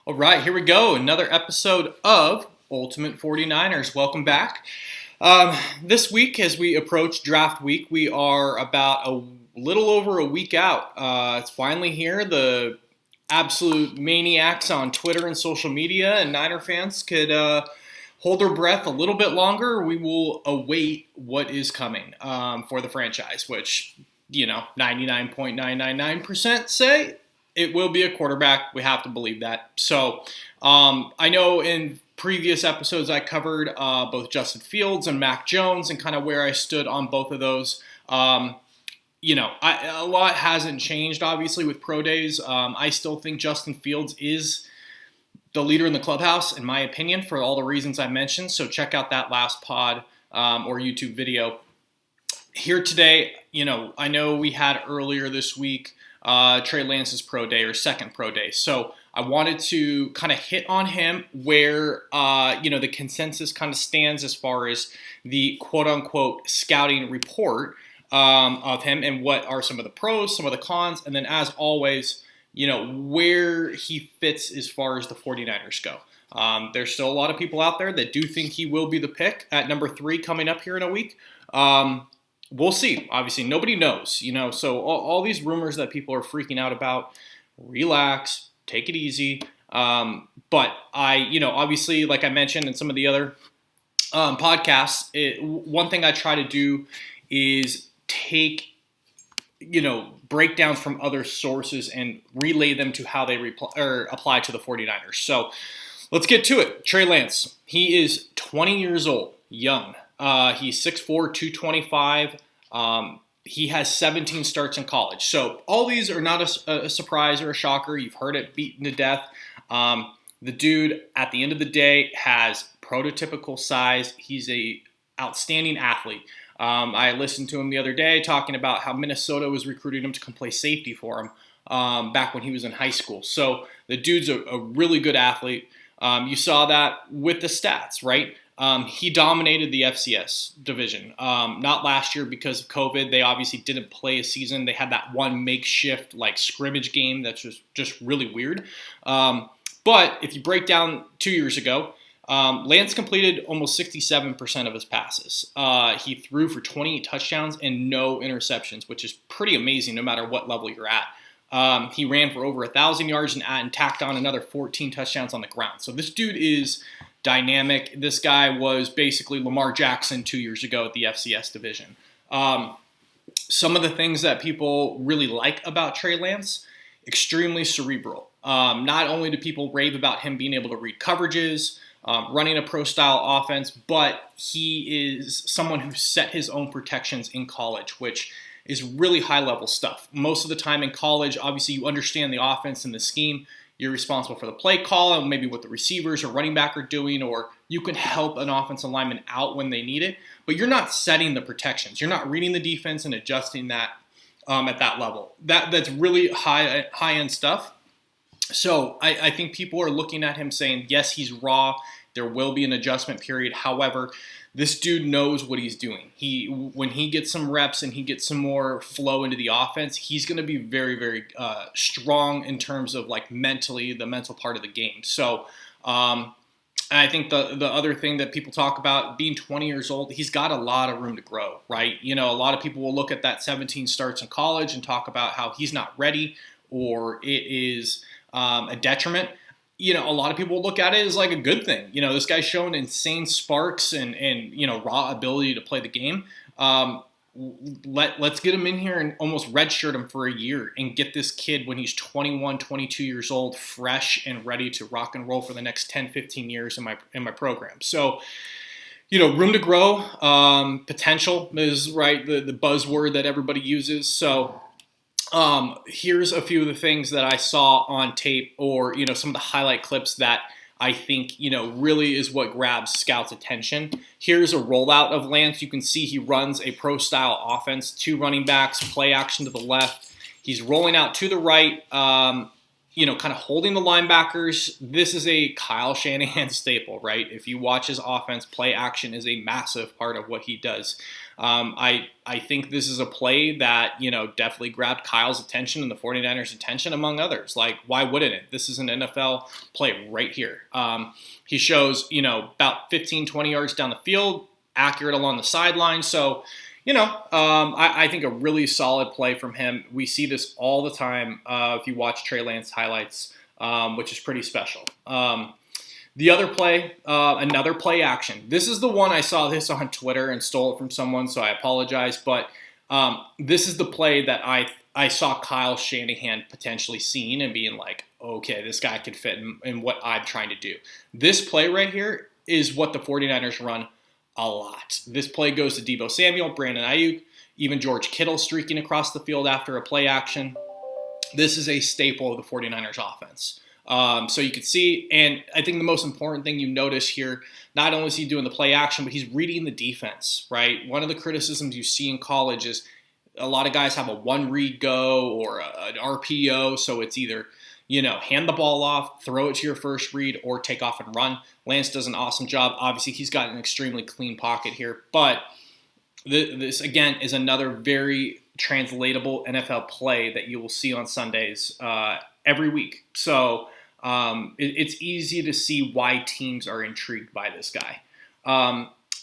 All right, here we go. Another episode of Ultimate 49ers. Welcome back. This week, as we approach draft week, we are about a little over a week out. It's finally here. The absolute maniacs on Twitter and social media and Niner fans could hold their breath a little bit longer. We will await what is coming for the franchise, which, 99.999% say it will be a quarterback. We have to believe that. So I know in previous episodes I covered both Justin Fields and Mac Jones and kind of where I stood on both of those. A lot hasn't changed, obviously, with pro days. I still think Justin Fields is the leader in the clubhouse, in my opinion, for all the reasons I mentioned. So check out that last pod or YouTube video. Here today, I know we had earlier this week Trey Lance's pro day or second pro day. So I wanted to kind of hit on him where, the consensus kind of stands as far as the quote unquote scouting report of him and what are some of the pros, some of the cons, and then as always, where he fits as far as the 49ers go. There's still a lot of people out there that do think he will be the pick at number 3 coming up here in a week. We'll see. Obviously, nobody knows, so all these rumors that people are freaking out about, relax, take it easy. But obviously, like I mentioned in some of the other podcasts, one thing I try to do is take, breakdowns from other sources and relay them to how they apply to the 49ers. So let's get to it. Trey Lance, he is 20 years old, young. He's 6'4", 225. He has 17 starts in college. So all these are not a surprise or a shocker. You've heard it beaten to death. The dude, at the end of the day, has prototypical size. He's a outstanding athlete. I listened to him the other day talking about how Minnesota was recruiting him to come play safety for him back when he was in high school. So the dude's a really good athlete. You saw that with the stats, right? He dominated the FCS division. Not last year because of COVID. They obviously didn't play a season. They had that one makeshift scrimmage game that's just really weird. But if you break down 2 years ago, Lance completed almost 67% of his passes. He threw for 28 touchdowns and no interceptions, which is pretty amazing no matter what level you're at. He ran for over 1,000 yards and tacked on another 14 touchdowns on the ground. So this dude is dynamic. This guy was basically Lamar Jackson 2 years ago at the FCS division. Some of the things that people really like about Trey Lance, extremely cerebral. Not only do people rave about him being able to read coverages, running a pro-style offense, but he is someone who set his own protections in college, which is really high-level stuff. Most of the time in college, obviously you understand the offense and the scheme. You're responsible for the play call and maybe what the receivers or running back are doing, or you can help an offensive lineman out when they need it, but you're not setting the protections. You're not reading the defense and adjusting that at that level. That's really high-end stuff. So I think people are looking at him saying, yes, he's raw. There will be an adjustment period. However, this dude knows what he's doing. When he gets some reps and he gets some more flow into the offense, he's going to be very, very strong in terms of mentally, the mental part of the game. So I think the other thing that people talk about, being 20 years old, he's got a lot of room to grow, right? A lot of people will look at that 17 starts in college and talk about how he's not ready or it is a detriment. A lot of people look at it as a good thing. This guy's shown insane sparks and raw ability to play the game. Let's get him in here and almost redshirt him for a year and get this kid when he's 21, 22 years old, fresh and ready to rock and roll for the next 10, 15 years in my program. So, room to grow, potential is right, the buzzword that everybody uses. So, here's a few of the things that I saw on tape or, some of the highlight clips that I think, really is what grabs scouts' attention. Here's a rollout of Lance. You can see he runs a pro-style offense, 2 running backs, play action to the left. He's rolling out to the right. kind of holding the linebackers. This is a Kyle Shanahan staple, right? If you watch his offense, play action is a massive part of what he does. I think this is a play that, definitely grabbed Kyle's attention and the 49ers' attention, among others. Like, why wouldn't it? This is an NFL play right here. He shows, about 15, 20 yards down the field, accurate along the sideline. So, I think a really solid play from him. We see this all the time if you watch Trey Lance highlights, which is pretty special. The other play, another play action. This is the one I saw this on Twitter and stole it from someone, so I apologize. But this is the play that I saw Kyle Shanahan potentially seeing and being like, okay, this guy could fit in what I'm trying to do. This play right here is what the 49ers run a lot. This play goes to Deebo Samuel, Brandon Ayuk, even George Kittle streaking across the field after a play action. This is a staple of the 49ers offense. So you can see, and I think the most important thing you notice here, not only is he doing the play action, but he's reading the defense, right? One of the criticisms you see in college is a lot of guys have a one read go or an RPO, so it's either hand the ball off, throw it to your first read, or take off and run. Lance does an awesome job. Obviously, he's got an extremely clean pocket here. But this, again, is another very translatable NFL play that you will see on Sundays every week. So it's easy to see why teams are intrigued by this guy.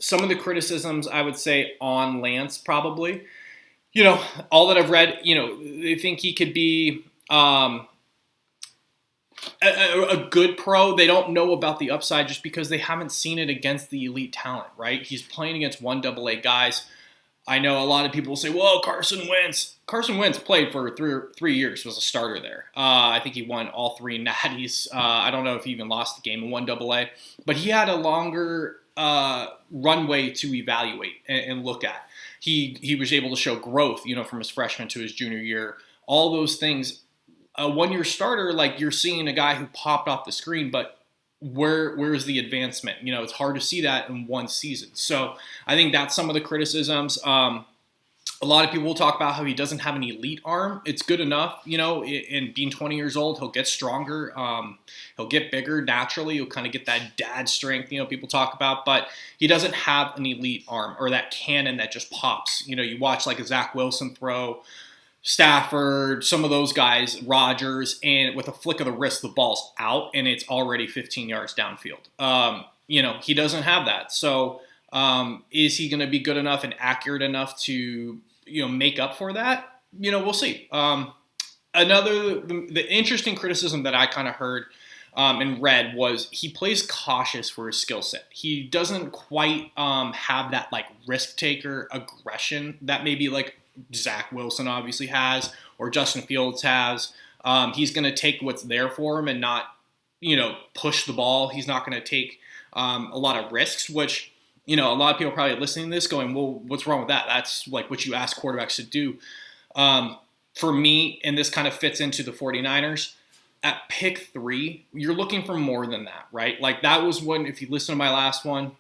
Some of the criticisms, I would say, on Lance probably, all that I've read, they think he could be a good pro. They don't know about the upside just because they haven't seen it against the elite talent, right? He's playing against 1AA guys. I know a lot of people say, well, Carson Wentz played for three years, was a starter there. I think he won all three natties. I don't know if he even lost the game in 1AA, but he had a longer runway to evaluate and look at. He was able to show growth, from his freshman to his junior year, all those things. A one-year starter, like, you're seeing a guy who popped off the screen, but where's the advancement? It's hard to see that in one season. So I think that's some of the criticisms. A lot of people will talk about how he doesn't have an elite arm. It's good enough, and being 20 years old, he'll get stronger. He'll get bigger naturally. He'll kind of get that dad strength, people talk about, but he doesn't have an elite arm or that cannon that just pops. You watch like a Zach Wilson throw, Stafford, some of those guys, Rodgers, and with a flick of the wrist, the ball's out and it's already 15 yards downfield. He doesn't have that. So is he going to be good enough and accurate enough to, make up for that? We'll see. The interesting criticism that I kind of heard and read was he plays cautious for his skill set. He doesn't quite have that like risk taker aggression that maybe like Zach Wilson obviously has, or Justin Fields has. He's going to take what's there for him and not, push the ball. He's not going to take a lot of risks, which, a lot of people are probably listening to this going, well, what's wrong with that? That's like what you ask quarterbacks to do. For me, and this kind of fits into the 49ers, at pick 3, you're looking for more than that, right? Like that was when, if you listen to my last one,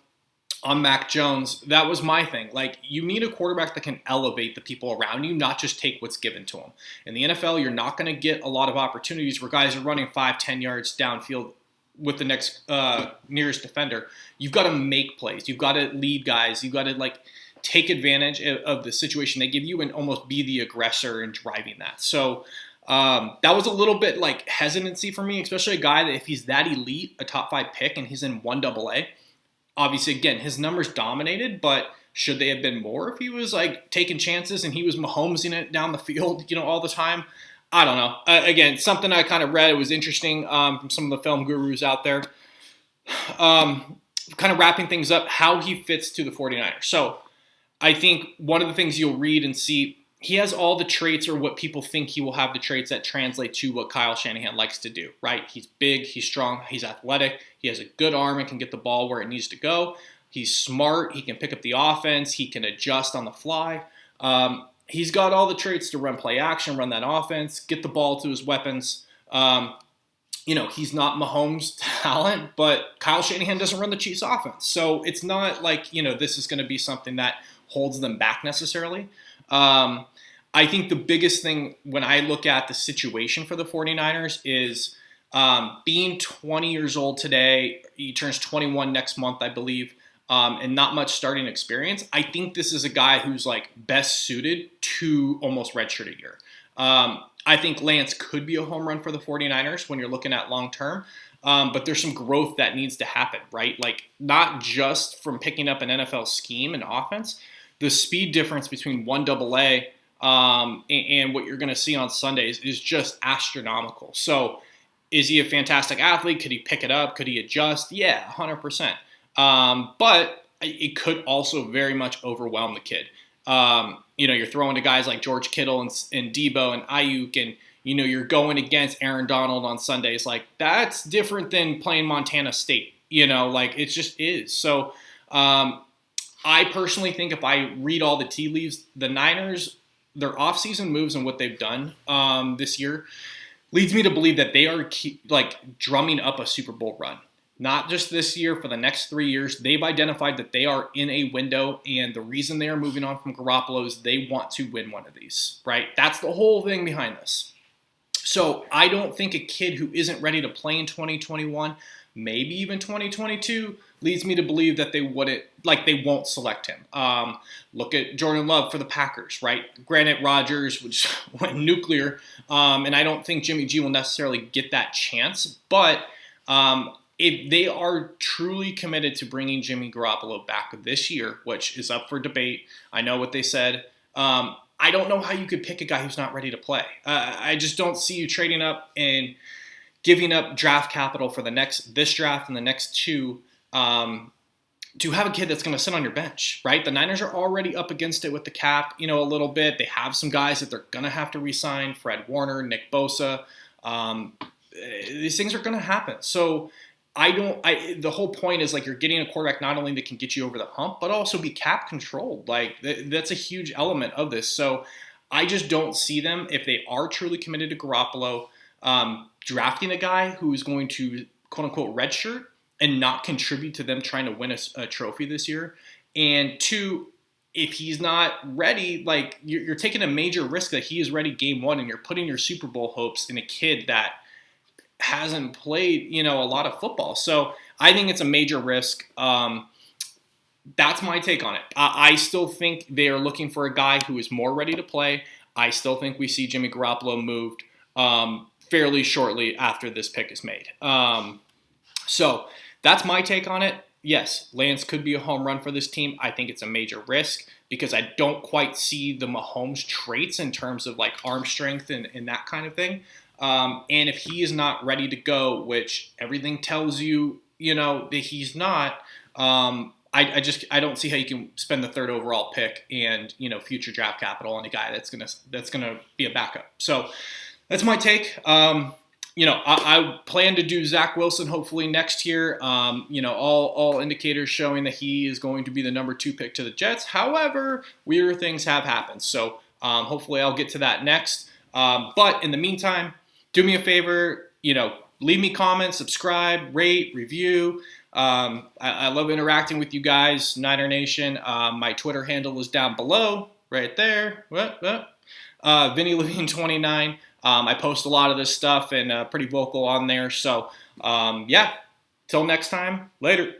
on Mac Jones, that was my thing. Like, you need a quarterback that can elevate the people around you, not just take what's given to them. In the NFL, you're not going to get a lot of opportunities where guys are running 5-10 yards downfield with the next nearest defender. You've got to make plays. You've got to lead guys. You've got to, take advantage of the situation they give you and almost be the aggressor in driving that. So that was a little bit, hesitancy for me, especially a guy that if he's that elite, a top 5 pick, and he's in 1AA, obviously, again, his numbers dominated, but should they have been more if he was taking chances and he was Mahomesing it down the field, all the time? I don't know. Again, something I kind of read. It was interesting from some of the film gurus out there. Kind of wrapping things up, how he fits to the 49ers. So I think one of the things you'll read and see, he has all the traits, or what people think he will have, the traits that translate to what Kyle Shanahan likes to do, right? He's big, he's strong, he's athletic, he has a good arm and can get the ball where it needs to go. He's smart, he can pick up the offense, he can adjust on the fly. He's got all the traits to run play action, run that offense, get the ball to his weapons. He's not Mahomes' talent, but Kyle Shanahan doesn't run the Chiefs' offense. So it's not like, this is going to be something that holds them back necessarily. I think the biggest thing when I look at the situation for the 49ers is being 20 years old today. He turns 21 next month, I believe, and not much starting experience. I think this is a guy who's like best suited to almost redshirt a year. I think Lance could be a home run for the 49ers when you're looking at long term. But there's some growth that needs to happen, right? Like not just from picking up an NFL scheme and offense. The speed difference between 1AA and what you're going to see on Sundays is just astronomical. So is he a fantastic athlete? Could he pick it up? Could he adjust? Yeah, 100%. But it could also very much overwhelm the kid. You're throwing to guys like George Kittle and Debo and Ayuk, and you're going against Aaron Donald on Sundays. Like that's different than playing Montana State. Like it just is. So I personally think if I read all the tea leaves, the Niners, their offseason moves and what they've done this year leads me to believe that they are drumming up a Super Bowl run. Not just this year, for the next 3 years. They've identified that they are in a window, and the reason they are moving on from Garoppolo is they want to win one of these, right? That's the whole thing behind this. So I don't think a kid who isn't ready to play in 2021, maybe even 2022, leads me to believe that they won't select him. Look at Jordan Love for the Packers, right? Granted, Rodgers which went nuclear, and I don't think Jimmy G will necessarily get that chance, but if they are truly committed to bringing Jimmy Garoppolo back this year, which is up for debate, I know what they said. I don't know how you could pick a guy who's not ready to play. I just don't see you trading up and giving up draft capital for this draft and the next two to have a kid that's going to sit on your bench, right? The Niners are already up against it with the cap, a little bit. They have some guys that they're going to have to re-sign: Fred Warner, Nick Bosa. These things are going to happen. So the whole point is like you're getting a quarterback not only that can get you over the hump, but also be cap controlled. Like that's a huge element of this. So I just don't see them, if they are truly committed to Garoppolo, drafting a guy who is going to quote unquote redshirt and not contribute to them trying to win a trophy this year. And two, if he's not ready, like you're taking a major risk that he is ready game one, and you're putting your Super Bowl hopes in a kid that hasn't played, a lot of football. So I think it's a major risk. That's my take on it. I still think they are looking for a guy who is more ready to play. I still think we see Jimmy Garoppolo moved fairly shortly after this pick is made. So that's my take on it. Yes, Lance could be a home run for this team. I think it's a major risk because I don't quite see the Mahomes traits in terms of like arm strength and that kind of thing. And if he is not ready to go, which everything tells you, that he's not, I don't see how you can spend the third overall pick and, future draft capital on a guy that's gonna be a backup. So that's my take. I plan to do Zach Wilson hopefully next year. All indicators showing that he is going to be the number 2 pick to the Jets. However, weird things have happened. So hopefully I'll get to that next. But in the meantime, do me a favor, leave me comments, subscribe, rate, review. I love interacting with you guys, Niner Nation. My Twitter handle is down below, right there. Vinny Levine 29. I post a lot of this stuff and pretty vocal on there. So, till next time, later.